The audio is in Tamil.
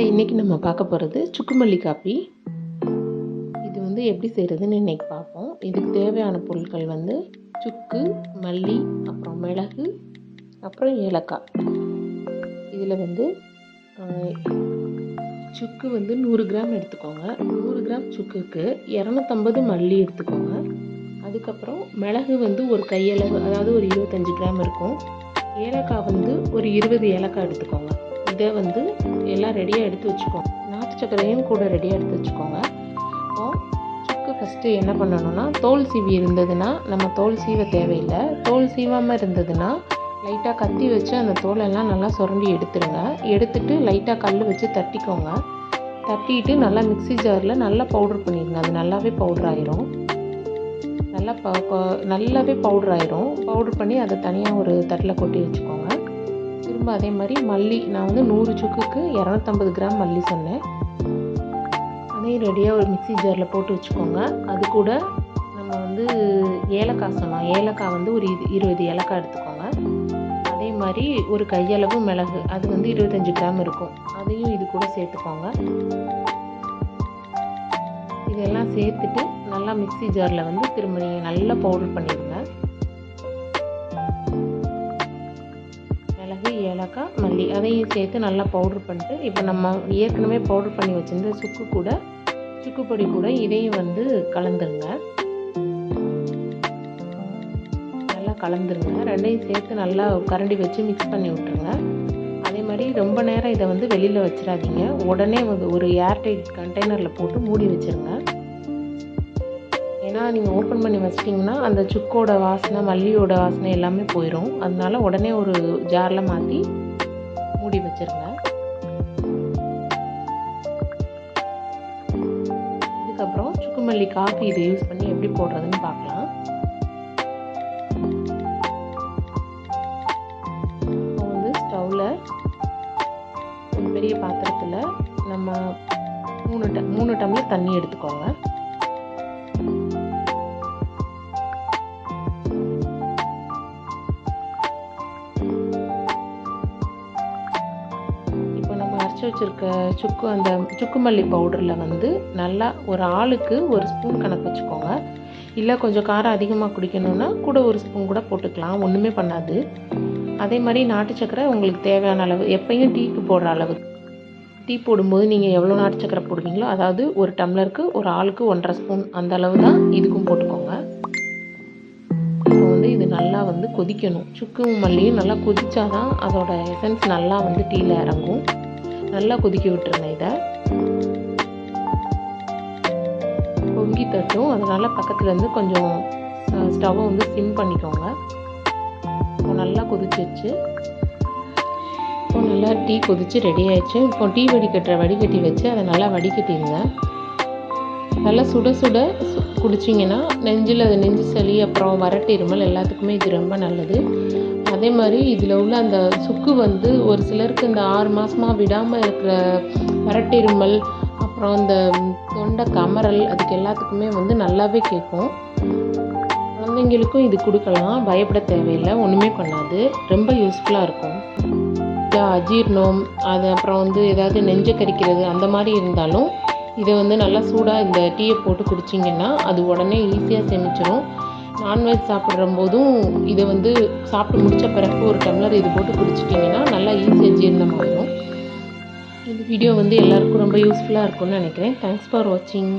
இன்றைக்கி நம்ம பார்க்க போகிறது சுக்குமல்லி காப்பி. இது வந்து எப்படி செய்கிறதுன்னு இன்றைக்கி பார்ப்போம். இதுக்கு தேவையான பொருட்கள் வந்து சுக்கு, மல்லி, அப்புறம் மிளகு, அப்புறம் ஏலக்காய். இதில் வந்து சுக்கு வந்து 100 கிராம் எடுத்துக்கோங்க. 100 கிராம் சுக்குக்கு 250 மல்லி எடுத்துக்கோங்க. அதுக்கப்புறம் மிளகு வந்து ஒரு கையளவு, அதாவது ஒரு 25 கிராம் இருக்கும். ஏலக்காய் வந்து ஒரு 20 ஏலக்காய் எடுத்துக்கோங்க. இதை வந்து எல்லாம் ரெடியாக எடுத்து வச்சுக்கோங்க. நாட்டு சர்க்கரையும் கூட ரெடியாக எடுத்து வச்சுக்கோங்க. இப்போது சுக்கு ஃபஸ்ட்டு என்ன பண்ணணும்னா, தோல் சீவி இருந்ததுன்னா நம்ம தோல் சீவ தேவையில்லை. தோல் சீவாமல் இருந்ததுன்னா லைட்டாக கத்தி வச்சு அந்த தோலெல்லாம் நல்லா சுரண்டி எடுத்துருங்க. எடுத்துட்டு லைட்டாக கல் வச்சு தட்டிக்கோங்க. தட்டிட்டு நல்லா மிக்ஸி ஜாரில் நல்லா பவுட்ரு பண்ணிடுங்க. அது நல்லாவே பவுட்ரு ஆயிரும். நல்லாவே பவுட்ரு ஆயிரும். பவுட்ரு பண்ணி அதை தனியாக ஒரு தட்டில் கொட்டி வச்சுக்கோங்க. திரும்ப அதே மாதிரி மல்லி, நான் வந்து 100 சுக்குக்கு 250 கிராம் மல்லி சொன்னேன். அதையும் ரெடியாக ஒரு மிக்ஸி ஜாரில் போட்டு வச்சுக்கோங்க. அது கூட நம்ம வந்து ஏலக்காய் சொன்னோம். ஏலக்காய் வந்து ஒரு 20 ஏலக்காய் எடுத்துக்கோங்க. அதே மாதிரி ஒரு கையளவு மிளகு, அது வந்து 25 கிராம் இருக்கும். அதையும் இது கூட சேர்த்துக்கோங்க. இதெல்லாம் சேர்த்துட்டு நல்லா மிக்ஸி ஜாரில் வந்து திரும்ப நீங்கள் நல்லா பவுடர் பண்ணிடுங்க. மிளகு, ஏலக்காய், மல்லி அதையும் சேர்த்து நல்லா பவுட்ரு பண்ணிட்டு, இப்போ நம்ம ஏற்கனவே பவுட்ரு பண்ணி வச்சுருந்த சுக்கு பொடி கூட இதையும் வந்து கலந்துருங்க. நல்லா கலந்துருங்க. ரெண்டையும் சேர்த்து நல்லா கரண்டி வச்சு மிக்ஸ் பண்ணி விட்டுருங்க. அதே மாதிரி ரொம்ப நேரம் இதை வந்து வெளியில் வச்சிடாதீங்க. உடனே வந்து ஒரு ஏர்டைட் கண்டெய்னரில் போட்டு மூடி வச்சுருங்க. ஏன்னா நீங்கள் ஓப்பன் பண்ணி வச்சிட்டிங்கன்னா அந்த சுக்கோட வாசனை, மல்லியோட வாசனை எல்லாமே போயிடும். அதனால உடனே ஒரு ஜாரில் மாற்றி மூடி வச்சுருங்க. இதுக்கப்புறம் சுக்குமல்லி காப்பி இதை யூஸ் பண்ணி எப்படி போடுறதுன்னு பார்க்கலாம். இப்போ வந்து ஸ்டவ்வில் ஒரு பெரிய பாத்திரத்தில் நம்ம 3 டம்ளர் தண்ணி எடுத்துக்கோங்க. வச்சுருக்க அந்த சுக்குமல்லி பவுடரில் வந்து நல்லா ஒரு ஆளுக்கு 1 ஸ்பூன் கணக்கு வச்சுக்கோங்க. இல்லை கொஞ்சம் காரம் அதிகமாக குடிக்கணுன்னா கூட 1 ஸ்பூன் கூட போட்டுக்கலாம், ஒன்றுமே பண்ணாது. அதே மாதிரி நாட்டு சக்கரை உங்களுக்கு தேவையான அளவு, எப்பயும் டீக்கு போடுற அளவு. டீ போடும்போது நீங்கள் எவ்வளோ நாட்டு சக்கரை போடுவீங்களோ, அதாவது ஒரு டம்ளருக்கு ஒரு ஆளுக்கு 1.5 ஸ்பூன் அந்த அளவு தான் இதுக்கும் போட்டுக்கோங்க. இப்போ வந்து இது நல்லா வந்து கொதிக்கணும். சுக்கும் மல்லியும் நல்லா கொதிச்சா தான் அதோட எசன்ஸ் நல்லா வந்து டீயில் இறங்கும். நல்லா கொதிக்க விட்டுருங்க. இதை பொங்கி தட்டும், அதனால் பக்கத்தில் இருந்து கொஞ்சம் ஸ்டவ்வை வந்து சிம் பண்ணிக்கோங்க. இப்போ நல்லா கொதிச்சிருச்சு. இப்போ நல்லா டீ கொதித்து ரெடி ஆயிடுச்சு. இப்போ டீ வடிகட்டி வச்சு அதை நல்லா வடிகட்டிடுங்க. நல்லா சுட சுட குடிச்சிங்கன்னா நெஞ்சு சளி, அப்புறம் வறட்டு இருமல் எல்லாத்துக்குமே இது ரொம்ப நல்லது. அதே மாதிரி இதில் உள்ள அந்த சுக்கு வந்து ஒரு சிலருக்கு இந்த 6 மாதமாக விடாமல் இருக்கிற வறட்டு இருமல், அப்புறம் இந்த தொண்டை கமறல், அதுக்கு எல்லாத்துக்குமே வந்து நல்லாவே கேட்கும். குழந்தைங்களுக்கும் இது கொடுக்கலாம், பயப்பட தேவையில்லை, ஒன்றுமே பண்ணாது, ரொம்ப யூஸ்ஃபுல்லாக இருக்கும். அஜீர்ணம், அது அப்புறம் வந்து ஏதாவது நெஞ்சை கரிக்கிறது அந்த மாதிரி இருந்தாலும் இதை வந்து நல்லா சூடாக இந்த டீயை போட்டு குடிச்சிங்கன்னா அது உடனே ஈஸியாக செமிச்சிடும். நான்வெஜ் சாப்பிட்ற போதும் இதை வந்து சாப்பிட்டு முடித்த பிறகு ஒரு டம்ளர் இது போட்டு குடிச்சிட்டிங்கன்னா நல்லா ஈஸியாக ஜீரணமாகிடும். இந்த வீடியோ வந்து எல்லாருக்கும் ரொம்ப யூஸ்ஃபுல்லாக இருக்கும்னு நினைக்கிறேன். தேங்க்ஸ் ஃபார் வாட்சிங்.